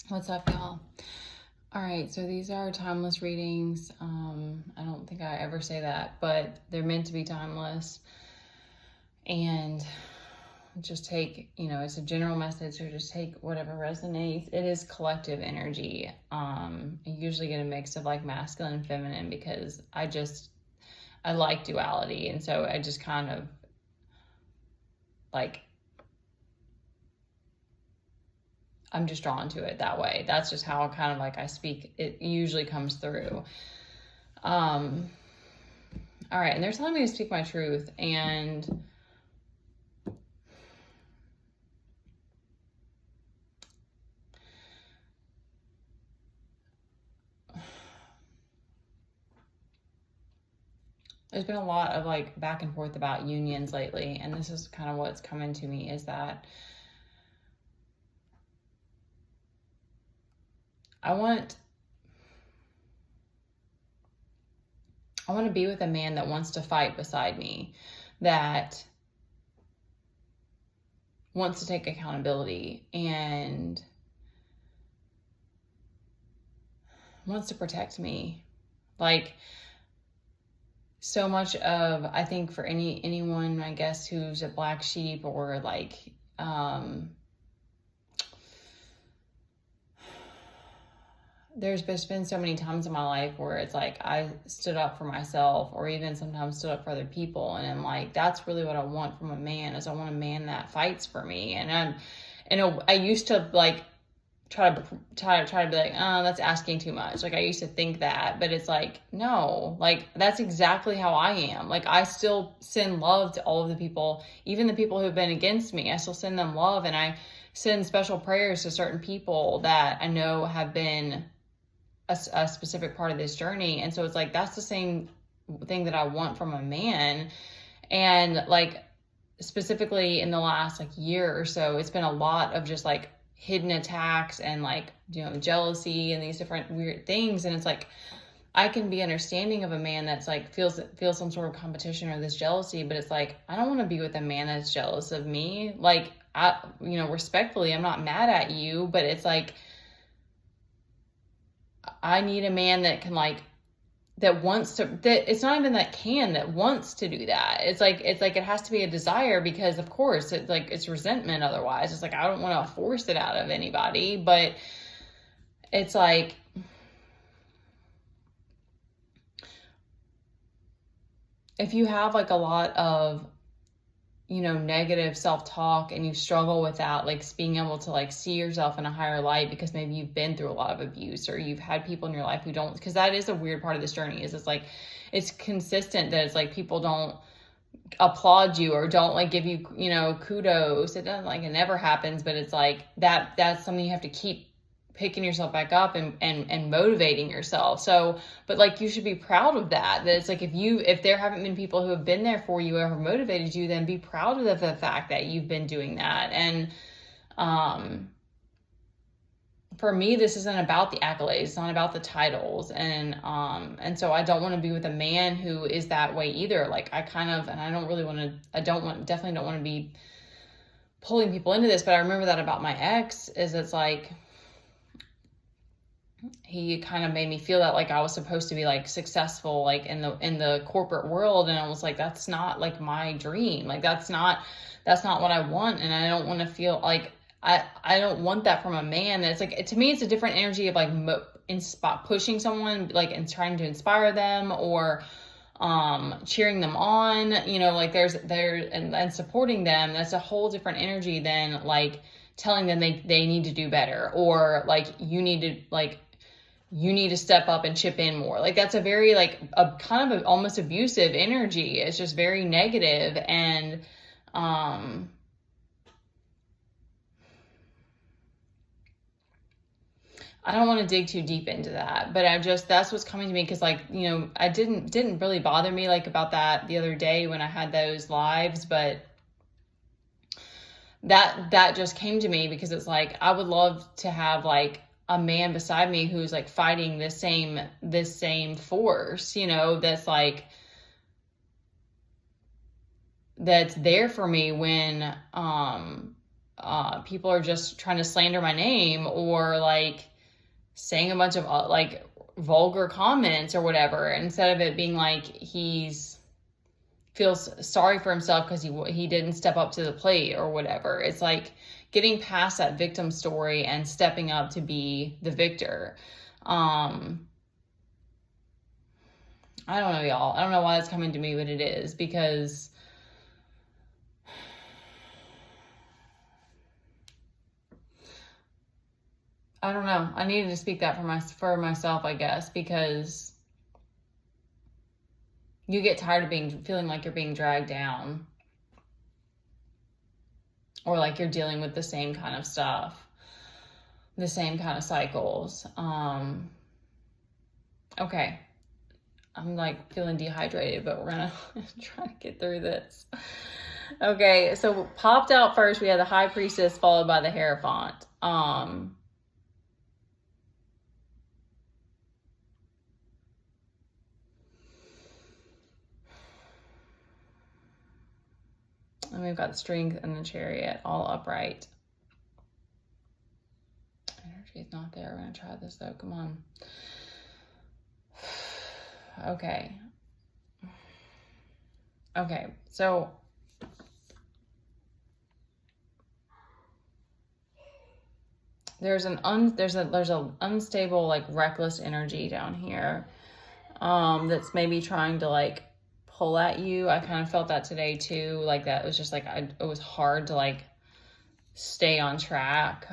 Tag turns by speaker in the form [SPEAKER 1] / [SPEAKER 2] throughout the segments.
[SPEAKER 1] What's up, y'all? All right, so these are timeless readings. I don't think I ever say that, but they're meant to be timeless. And just take, it's a general message, so just take whatever resonates. It is collective energy. I usually get a mix of like masculine and feminine because I like duality. And so I just kind of like, I'm just drawn to it that way. That's just how kind of like I speak. It usually comes through. All right. And they're telling me to speak my truth. And there's been a lot of like back and forth about unions lately. And this is kind of what's coming to me is that I want to be with a man that wants to fight beside me, that wants to take accountability and wants to protect me. Like, so much of, I think for anyone, I guess, who's a black sheep or like, there's been so many times in my life where it's like I stood up for myself or even sometimes stood up for other people. And I'm like, that's really what I want from a man, is I want a man that fights for me. And I used to like try to be like, oh, that's asking too much. Like I used to think that, but it's like, no, like that's exactly how I am. Like I still send love to all of the people, even the people who've been against me. I still send them love, and I send special prayers to certain people that I know have been a specific part of this journey. And so it's like, that's the same thing that I want from a man. And like, specifically in the last like year or so, it's been a lot of just like hidden attacks and like, jealousy and these different weird things. And it's like, I can be understanding of a man that's like feels some sort of competition or this jealousy, but it's like, I don't want to be with a man that's jealous of me. Like, respectfully, I'm not mad at you, but it's like, I need a man that can like, that wants to, that it's not even that wants to do that. It's like it has to be a desire, because of course it's like, it's resentment. Otherwise it's like, I don't want to force it out of anybody, but it's like, if you have like a lot of, negative self-talk and you struggle with that, like being able to like see yourself in a higher light because maybe you've been through a lot of abuse or you've had people in your life who don't, because that is a weird part of this journey, is it's like, it's consistent that it's like people don't applaud you or don't like give you, kudos. It doesn't, like, it never happens, but it's like that's something you have to keep picking yourself back up and motivating yourself. So, but like, you should be proud of that it's like, if there haven't been people who have been there for you or have motivated you, then be proud of the fact that you've been doing that. And for me, this isn't about the accolades. It's not about the titles. And so I don't want to be with a man who is that way either. Like I kind of, and I don't really want to, definitely don't want to be pulling people into this, but I remember that about my ex, is it's like, he kind of made me feel that like I was supposed to be like successful, like in the corporate world. And I was like, that's not like my dream. Like that's not what I want. And I don't want to feel like, I don't want that from a man. It's like, to me, it's a different energy of like pushing someone, like, and trying to inspire them or cheering them on, like and supporting them. That's a whole different energy than like telling them they need to do better, or like you need to step up and chip in more. Like that's a very like a kind of almost abusive energy. It's just very negative. And I don't want to dig too deep into that, but that's what's coming to me. Cause like, I didn't really bother me like about that the other day when I had those lives, but that just came to me because it's like, I would love to have like a man beside me who's like fighting this same force, that's like, that's there for me when, people are just trying to slander my name or like saying a bunch of like vulgar comments or whatever, instead of it being like he's feels sorry for himself because he didn't step up to the plate or whatever. It's like getting past that victim story and stepping up to be the victor. I don't know, y'all. I don't know why it's coming to me, but it is, because I don't know. I needed to speak that for myself, I guess, because you get tired of feeling like you're being dragged down, or like you're dealing with the same kind of stuff, the same kind of cycles. Okay. I'm like feeling dehydrated, but we're gonna try to get through this. Okay, so popped out first, we had the High Priestess followed by the Hierophant. And we've got the Strength and the Chariot all upright. Energy is not there. We're going to try this though. Come on. Okay. Okay. So there's an unstable, like reckless energy down here. That's maybe trying to like pull at you. I kind of felt that today too. Like that was just like, it was hard to like stay on track.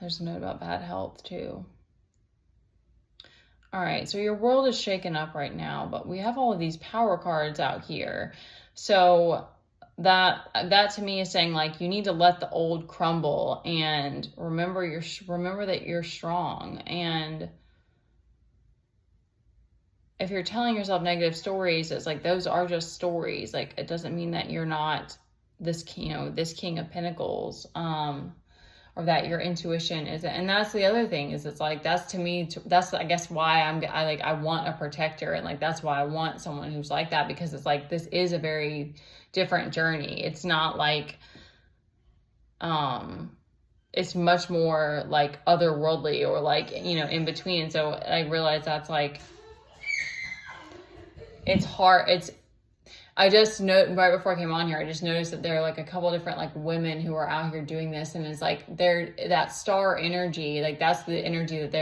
[SPEAKER 1] There's a note about bad health too. All right, so your world is shaken up right now, but we have all of these power cards out here. So that to me is saying like you need to let the old crumble and remember that you're strong. And if you're telling yourself negative stories, it's like those are just stories. Like it doesn't mean that you're not this King of Pentacles, or that your intuition isn't. And that's the other thing, is it's like, that's to me, that's I guess why I want a protector, and like that's why I want someone who's like that, because it's like this is a very different journey. It's not like it's much more like otherworldly or like in between. So I realize that's like, it's hard. I just right before I came on here, I just noticed that there are like a couple different like women who are out here doing this, and it's like that star energy, like that's the energy that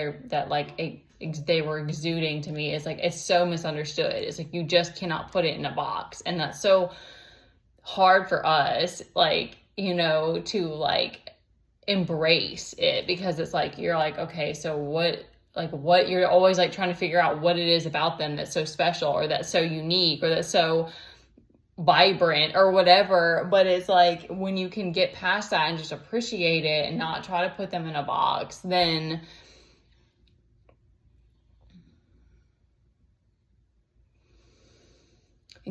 [SPEAKER 1] they were exuding to me. It's like, it's so misunderstood. It's like you just cannot put it in a box, and that's so hard for us, like to like embrace it, because it's like you're like, okay, so what you're always like trying to figure out what it is about them that's so special, or that's so unique, or that's so vibrant or whatever. But it's like when you can get past that and just appreciate it and not try to put them in a box, then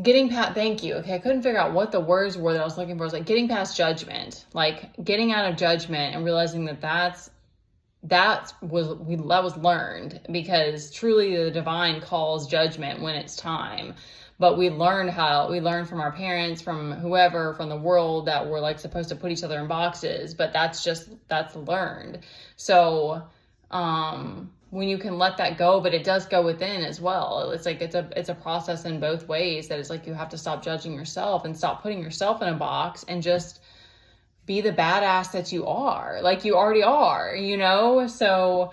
[SPEAKER 1] getting past, thank you. Okay, I couldn't figure out what the words were that I was looking for. It was like getting past judgment, like getting out of judgment and realizing that was learned, because truly the divine calls judgment when it's time. But we learned from our parents, from whoever, from the world, that we're like supposed to put each other in boxes, but that's learned. So when you can let that go, but it does go within as well. It's like it's a process in both ways, that it's like you have to stop judging yourself and stop putting yourself in a box and just be the badass that you are, like you already are, So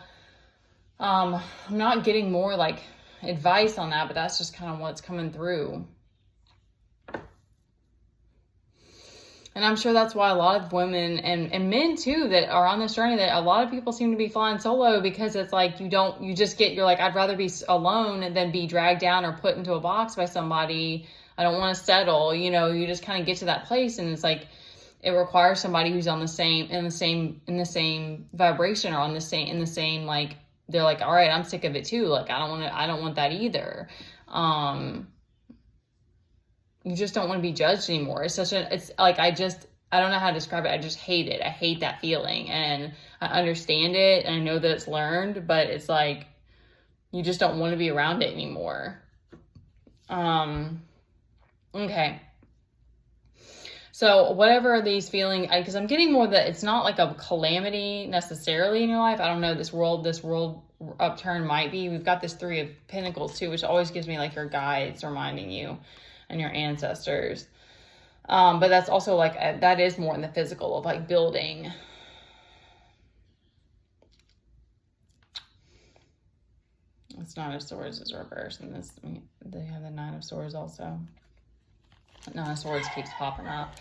[SPEAKER 1] I'm not getting more like advice on that, but that's just kind of what's coming through. And I'm sure that's why a lot of women and men too that are on this journey, that a lot of people seem to be flying solo, because it's like you're like, I'd rather be alone than be dragged down or put into a box by somebody. I don't want to settle, you just kind of get to that place, and it's like it requires somebody who's on in the same vibration, or in the same like, they're like, all right, I'm sick of it too. Like, I don't want that either. You just don't want to be judged anymore. It's like, I don't know how to describe it. I just hate it. I hate that feeling, and I understand it, and I know that it's learned, but it's like, you just don't want to be around it anymore. Okay. So whatever these feeling, because I'm getting more that it's not like a calamity necessarily in your life. I don't know, this world upturn might be. We've got this 3 of Pentacles too, which always gives me like your guides reminding you and your ancestors. But that's also like, that is more in the physical of like building. It's 9 of Swords is reversed, and this, they have the 9 of Swords also. 9 of Swords keeps popping up.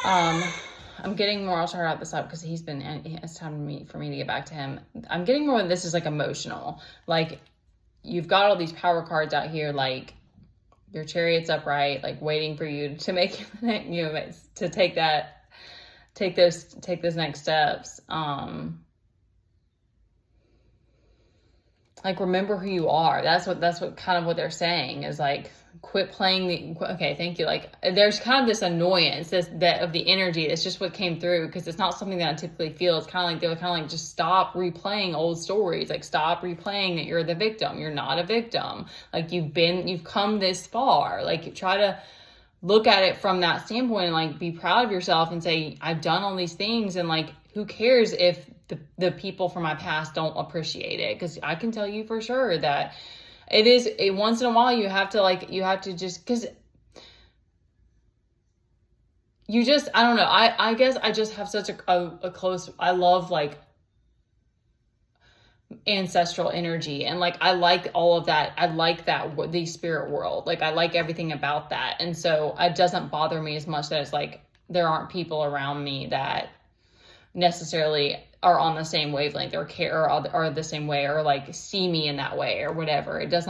[SPEAKER 1] I'm getting more, I'll try to wrap this up because it's time for me to get back to him. I'm getting more, this is like emotional. Like, you've got all these power cards out here, like your Chariot's upright, like waiting for you to make, you know, to take those next steps. Like, remember who you are. That's what kind of what they're saying is like, quit playing okay, thank you. Like, there's kind of this annoyance of the energy. It's just what came through because it's not something that I typically feel. It's kind of like, they were kind of like, just stop replaying old stories. Like, stop replaying that you're the victim. You're not a victim. Like, you've come this far. Like, try to look at it from that standpoint and like be proud of yourself and say, I've done all these things, and like, who cares if the people from my past don't appreciate it? Because I can tell you for sure that it is once in a while you have to just, because you just, I don't know, I guess I just have such a close, I love like ancestral energy, and like I like all of that. I like that, the spirit world, like I like everything about that. And so it doesn't bother me as much that it's like there aren't people around me that necessarily are on the same wavelength or care or the same way or like see me in that way or whatever. It gets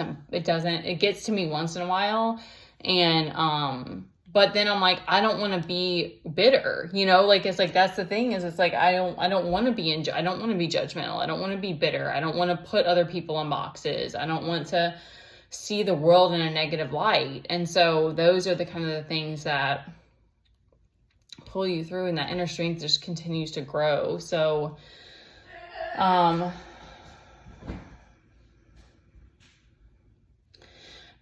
[SPEAKER 1] to me once in a while. And but then I'm like, I don't want to be bitter, you know, like, it's like, that's the thing is, it's like, I don't want to be I don't want to be judgmental. I don't want to be bitter. I don't want to put other people in boxes. I don't want to see the world in a negative light. And so those are the kind of the things that pull you through, and that inner strength just continues to grow. So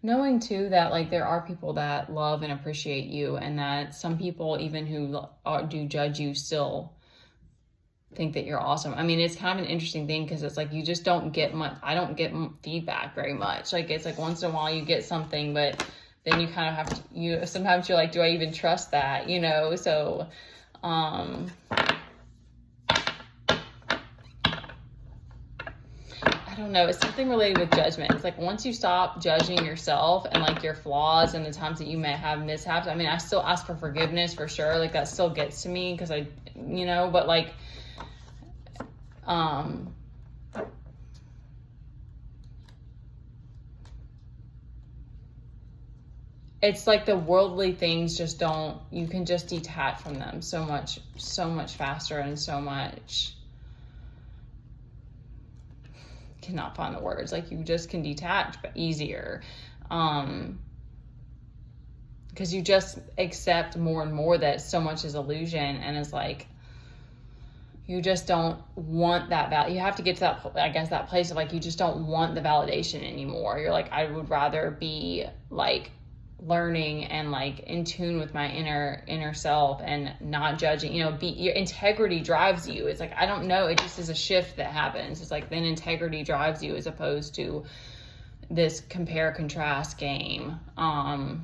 [SPEAKER 1] knowing too that like there are people that love and appreciate you, and that some people, even who do judge you, still think that you're awesome. I mean, it's kind of an interesting thing because it's like you just don't get much. I don't get feedback very much. Like, it's like once in a while you get something, but then you kind of have to, sometimes you're like, do I even trust that? You know? So, I don't know. It's something related with judgment. It's like, once you stop judging yourself and like your flaws and the times that you may have mishaps. I mean, I still ask for forgiveness for sure. Like, that still gets to me because but like, it's like the worldly things just don't, you can just detach from them so much faster, and so much, cannot find the words, like you just can detach but easier, because you just accept more and more that so much is illusion, and it's like, you just don't want that you have to get to that, I guess, that place of like, you just don't want the validation anymore. You're like, I would rather be like learning and like in tune with my inner self and not judging, your integrity drives you. It's like, I don't know, it just is a shift that happens. It's like, then integrity drives you as opposed to this compare contrast game. All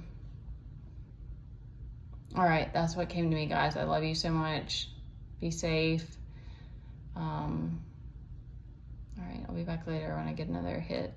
[SPEAKER 1] right, that's what came to me, guys. I love you so much. Be safe. All right, I'll be back later when I get another hit.